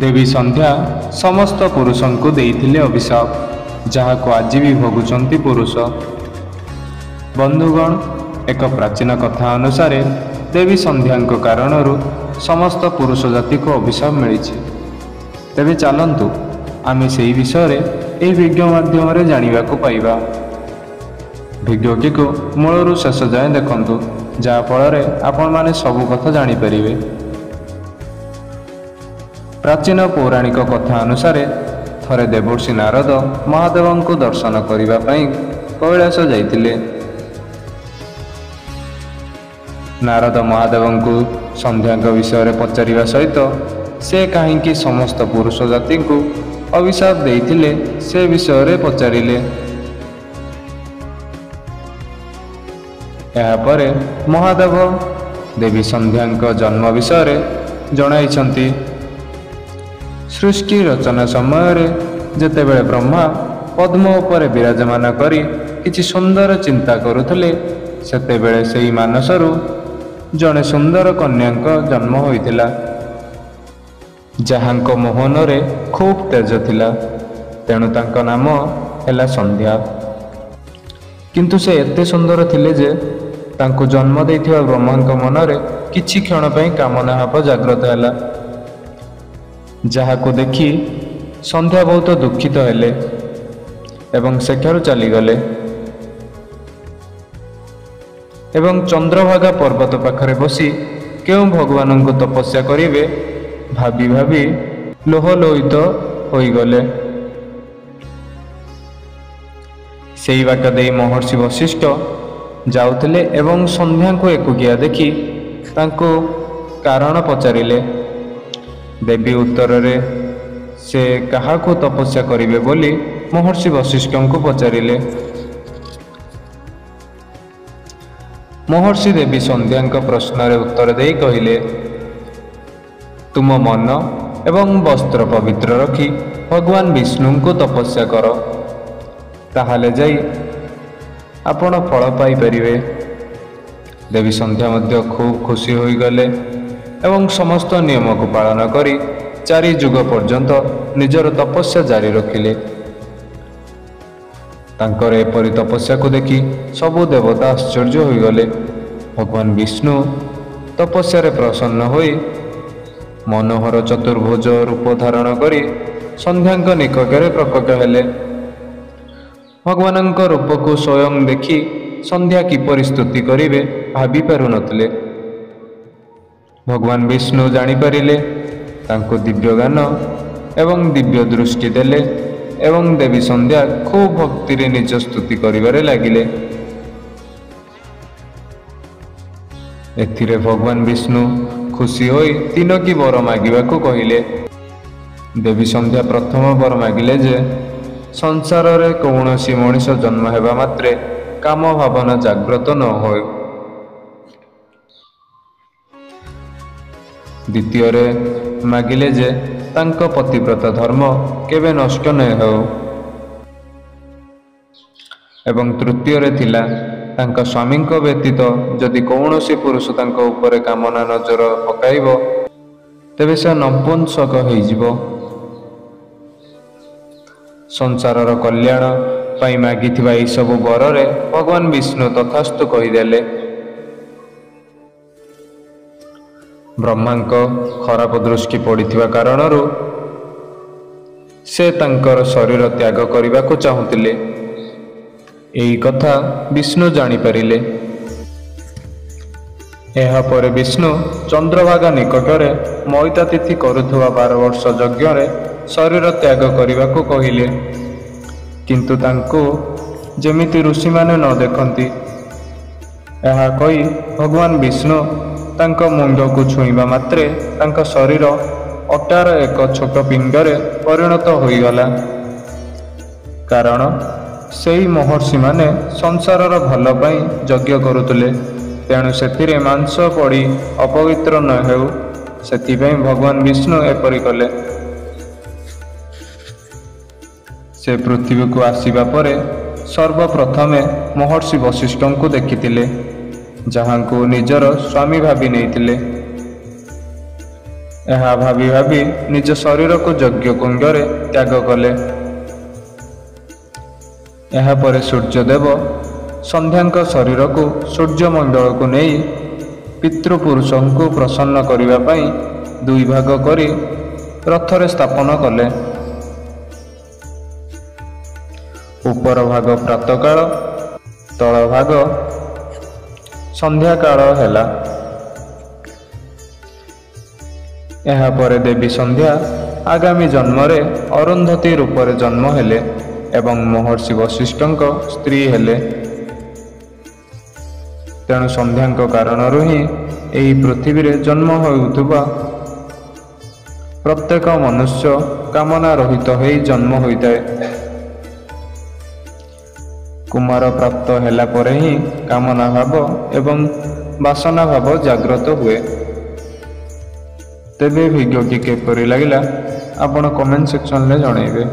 ଦେବୀ ସନ୍ଧ୍ୟା ସମସ୍ତ ପୁରୁଷଙ୍କୁ ଦେଇଥିଲେ ଅଭିଶାପ, ଯାହାକୁ ଆଜି ବି ଭୋଗୁଛନ୍ତି ପୁରୁଷ। ବନ୍ଧୁଗଣ, ଏକ ପ୍ରାଚୀନ କଥା ଅନୁସାରେ ଦେବୀ ସନ୍ଧ୍ୟାଙ୍କ କାରଣରୁ ସମସ୍ତ ପୁରୁଷ ଜାତିକୁ ଅଭିଶାପ ମିଳିଛି। ତେବେ ଚାଲନ୍ତୁ ଆମେ ସେହି ବିଷୟରେ ଏହି ଭିଡ଼ିଓ ମାଧ୍ୟମରେ ଜାଣିବାକୁ ପାଇବା। ଭିଡ଼ିଓଟିକୁ ମୂଳରୁ ଶେଷ ଯାଏଁ ଦେଖନ୍ତୁ, ଯାହାଫଳରେ ଆପଣମାନେ ସବୁ କଥା ଜାଣିପାରିବେ। ପ୍ରାଚୀନ ପୌରାଣିକ କଥା ଅନୁସାରେ ଥରେ ଦେବର୍ଷି ନାରଦ ମହାଦେବଙ୍କୁ ଦର୍ଶନ କରିବା ପାଇଁ କୈଳାସ ଯାଇଥିଲେ। ନାରଦ ମହାଦେବଙ୍କୁ ସନ୍ଧ୍ୟାଙ୍କ ବିଷୟରେ ପଚାରିବା ସହିତ ସେ କାହିଁକି ସମସ୍ତ ପୁରୁଷ ଜାତିଙ୍କୁ ଅଭିଶାପ ଦେଇଥିଲେ ସେ ବିଷୟରେ ପଚାରିଲେ। ଏହାପରେ ମହାଦେବ ଦେବୀ ସନ୍ଧ୍ୟାଙ୍କ ଜନ୍ମ ବିଷୟରେ ଜଣାଇଛନ୍ତି। ସୃଷ୍ଟି ରଚନା ସମୟରେ ଯେତେବେଳେ ବ୍ରହ୍ମା ପଦ୍ମ ଉପରେ ବିରାଜମାନ କରି କିଛି ସୁନ୍ଦର ଚିନ୍ତା କରୁଥିଲେ, ସେତେବେଳେ ସେହି ମାନସରୁ ଜଣେ ସୁନ୍ଦର କନ୍ୟାଙ୍କ ଜନ୍ମ ହୋଇଥିଲା, ଯାହାଙ୍କ ମୋହନରେ ଖୁବ୍ ତେଜ ଥିଲା। ତେଣୁ ତାଙ୍କ ନାମ ହେଲା ସନ୍ଧ୍ୟା। କିନ୍ତୁ ସେ ଏତେ ସୁନ୍ଦର ଥିଲେ ଯେ ତାଙ୍କୁ ଜନ୍ମ ଦେଇଥିବା ବ୍ରହ୍ମାଙ୍କ ମନରେ କିଛି କ୍ଷଣ ପାଇଁ କାମନା ଭାବ ଜାଗ୍ରତ ହେଲା, ଯାହାକୁ ଦେଖି ସନ୍ଧ୍ୟା ବହୁତ ଦୁଃଖିତ ହେଲେ ଏବଂ ସେଠାରୁ ଚାଲିଗଲେ ଏବଂ ଚନ୍ଦ୍ରଭାଗା ପର୍ବତ ପାଖରେ ବସି କେଉଁ ଭଗବାନଙ୍କୁ ତପସ୍ୟା କରିବେ ଭାବି ଭାବି ଲୋହଲୋହିତ ହୋଇଗଲେ। ସେହି ବାଟ ଦେଇ ମହର୍ଷି ବଶିଷ୍ଠ ଯାଉଥିଲେ ଏବଂ ସନ୍ଧ୍ୟାଙ୍କୁ ଏକୁଟିଆ ଦେଖି ତାଙ୍କୁ କାରଣ ପଚାରିଲେ। ଦେବୀ ଉତ୍ତରରେ ସେ କାହାକୁ ତପସ୍ୟା କରିବେ ବୋଲି ମହର୍ଷି ବଶିଷ୍ଠଙ୍କୁ ପଚାରିଲେ। ମହର୍ଷି ଦେବୀ ସନ୍ଧ୍ୟାଙ୍କ ପ୍ରଶ୍ନରେ ଉତ୍ତର ଦେଇ କହିଲେ, ତୁମ ମନ ଏବଂ ବସ୍ତ୍ର ପବିତ୍ର ରଖି ଭଗବାନ ବିଷ୍ଣୁଙ୍କୁ ତପସ୍ୟା କର, ତାହେଲେ ଯାଇ ଆପଣ ଫଳ ପାଇପାରିବେ। ଦେବୀ ସନ୍ଧ୍ୟା ମଧ୍ୟ ଖୁବ୍ ଖୁସି ହୋଇଗଲେ ଏବଂ ସମସ୍ତ ନିୟମକୁ ପାଳନ କରି 4 ଯୁଗ ପର୍ଯ୍ୟନ୍ତ ନିଜର ତପସ୍ୟା ଜାରି ରଖିଲେ। ତାଙ୍କର ଏପରି ତପସ୍ୟାକୁ ଦେଖି ସବୁ ଦେବତା ଆଶ୍ଚର୍ଯ୍ୟ ହୋଇଗଲେ। ଭଗବାନ ବିଷ୍ଣୁ ତପସ୍ୟାରେ ପ୍ରସନ୍ନ ହୋଇ ମନୋହର ଚତୁର୍ଭୁଜ ରୂପ ଧାରଣ କରି ସନ୍ଧ୍ୟାଙ୍କ ନିକଟରେ ପ୍ରକଟ ହେଲେ। ଭଗବାନଙ୍କ ରୂପକୁ ସ୍ୱୟଂ ଦେଖି ସନ୍ଧ୍ୟା କିପରି ସ୍ତୁତି କରିବେ ଭାବି ପାରୁନଥିଲେ। ଭଗବାନ ବିଷ୍ଣୁ ଜାଣିପାରିଲେ, ତାଙ୍କୁ ଦିବ୍ୟ ଜ୍ଞାନ ଏବଂ ଦିବ୍ୟ ଦୃଷ୍ଟି ଦେଲେ ଏବଂ ଦେବୀ ସନ୍ଧ୍ୟା ଖୁବ୍ ଭକ୍ତିରେ ନିଜ ସ୍ତୁତି କରିବାରେ ଲାଗିଲେ। ଏଥିରେ ଭଗବାନ ବିଷ୍ଣୁ ଖୁସି ହୋଇ 3ଟି ବର ମାଗିବାକୁ କହିଲେ। ଦେବୀ ସନ୍ଧ୍ୟା ପ୍ରଥମ ବର ମାଗିଲେ ଯେ ସଂସାରରେ କୌଣସି ମଣିଷ ଜନ୍ମ ହେବା ମାତ୍ରେ କାମ ଭାବନା ଜାଗ୍ରତ ନ ହେଉ। ଦ୍ୱିତୀୟରେ ମାଗିଲେ ଯେ ତାଙ୍କ ପତିବ୍ରତା ଧର୍ମ କେବେ ନଷ୍ଟ ନ ହେଉ ଏବଂ ତୃତୀୟରେ ଥିଲା ତାଙ୍କ ସ୍ୱାମୀଙ୍କ ବ୍ୟତୀତ ଯଦି କୌଣସି ପୁରୁଷ ତାଙ୍କ ଉପରେ କାମନା ନଜର ପକାଇବ ତେବେ ସେ ନପୁଂସକ ହୋଇଯିବ। ସଂସାରର କଲ୍ୟାଣ ପାଇଁ ମାଗିଥିବା ଏହିସବୁ ବରରେ ଭଗବାନ ବିଷ୍ଣୁ ତଥାସ୍ତୁ କହିଦେଲେ। ବ୍ରହ୍ମାଙ୍କ ଖରାପ ଦୃଷ୍ଟି ପଡ଼ିଥିବା କାରଣରୁ ସେ ତାଙ୍କର ଶରୀର ତ୍ୟାଗ କରିବାକୁ ଚାହୁଁଥିଲେ। ଏହି କଥା ବିଷ୍ଣୁ ଜାଣିପାରିଲେ। ଏହାପରେ ବିଷ୍ଣୁ ଚନ୍ଦ୍ରଭାଗା ନିକଟରେ ମଇତା ତିଥି କରୁଥିବା 12 ବର୍ଷ ଯଜ୍ଞରେ ଶରୀର ତ୍ୟାଗ କରିବାକୁ କହିଲେ, କିନ୍ତୁ ତାଙ୍କୁ ଯେମିତି ଋଷିମାନେ ନ ଦେଖନ୍ତି। ଏହା କହି ଭଗବାନ ବିଷ୍ଣୁ ତାଙ୍କ ମୁଣ୍ଡକୁ ଛୁଇଁବା ମାତ୍ରେ ତାଙ୍କ ଶରୀର ଅଟାର ଏକ ଛୋଟ ପିଣ୍ଡରେ ପରିଣତ ହୋଇଗଲା। କାରଣ ସେହି ମହର୍ଷିମାନେ ସଂସାରର ଭଲ ପାଇଁ ଯଜ୍ଞ କରୁଥିଲେ, ତେଣୁ ସେଥିରେ ମାଂସ ପଡ଼ି ଅପବିତ୍ର ନ ହେଉ, ସେଥିପାଇଁ ଭଗବାନ ବିଷ୍ଣୁ ଏପରି କଲେ। ସେ ପୃଥିବୀକୁ ଆସିବା ପରେ ସର୍ବପ୍ରଥମେ ମହର୍ଷି ବଶିଷ୍ଠଙ୍କୁ ଦେଖିଥିଲେ, ଯାହାଙ୍କୁ ନିଜର ସ୍ୱାମୀ ଭାବି ନେଇଥିଲେ। ଏହା ଭାବି ଭାବି ନିଜ ଶରୀରକୁ ଯଜ୍ଞ କୁଣ୍ଡରେ ତ୍ୟାଗ କଲେ। ଏହାପରେ ସୂର୍ଯ୍ୟଦେବ ସନ୍ଧ୍ୟାଙ୍କ ଶରୀରକୁ ସୂର୍ଯ୍ୟମଣ୍ଡଳକୁ ନେଇ ପିତୃପୁରୁଷଙ୍କୁ ପ୍ରସନ୍ନ କରିବା ପାଇଁ 2 ଭାଗ କରି ରଥରେ ସ୍ଥାପନ କଲେ। ଉପର ଭାଗ ପ୍ରାତଃକାଳ, ତଳ ଭାଗ ସନ୍ଧ୍ୟାକାଳ ହେଲା। ଏହାପରେ ଦେବୀ ସନ୍ଧ୍ୟା ଆଗାମୀ ଜନ୍ମରେ ଅରୁନ୍ଧତୀ ରୂପରେ ଜନ୍ମ ହେଲେ ଏବଂ ମହର୍ଷି ବଶିଷ୍ଠଙ୍କ ସ୍ତ୍ରୀ ହେଲେ। ତେଣୁ ସନ୍ଧ୍ୟାଙ୍କ କାରଣରୁ ହିଁ ଏହି ପୃଥିବୀରେ ଜନ୍ମ ହେଉଥିବା ପ୍ରତ୍ୟେକ ମନୁଷ୍ୟ କାମନା ରହିତ ହୋଇ ଜନ୍ମ ହୋଇଥାଏ। କୁମାର ପ୍ରାପ୍ତ ହେଲା ପରେ ହିଁ କାମନା ଭାବ ଏବଂ ବାସନା ଭାବ ଜାଗ୍ରତ ହୁଏ। ତେବେ ଭିଡ଼ିଓଟି କିପରି ଲାଗିଲା ଆପଣ କମେଣ୍ଟ ସେକ୍ସନରେ ଜଣାଇବେ।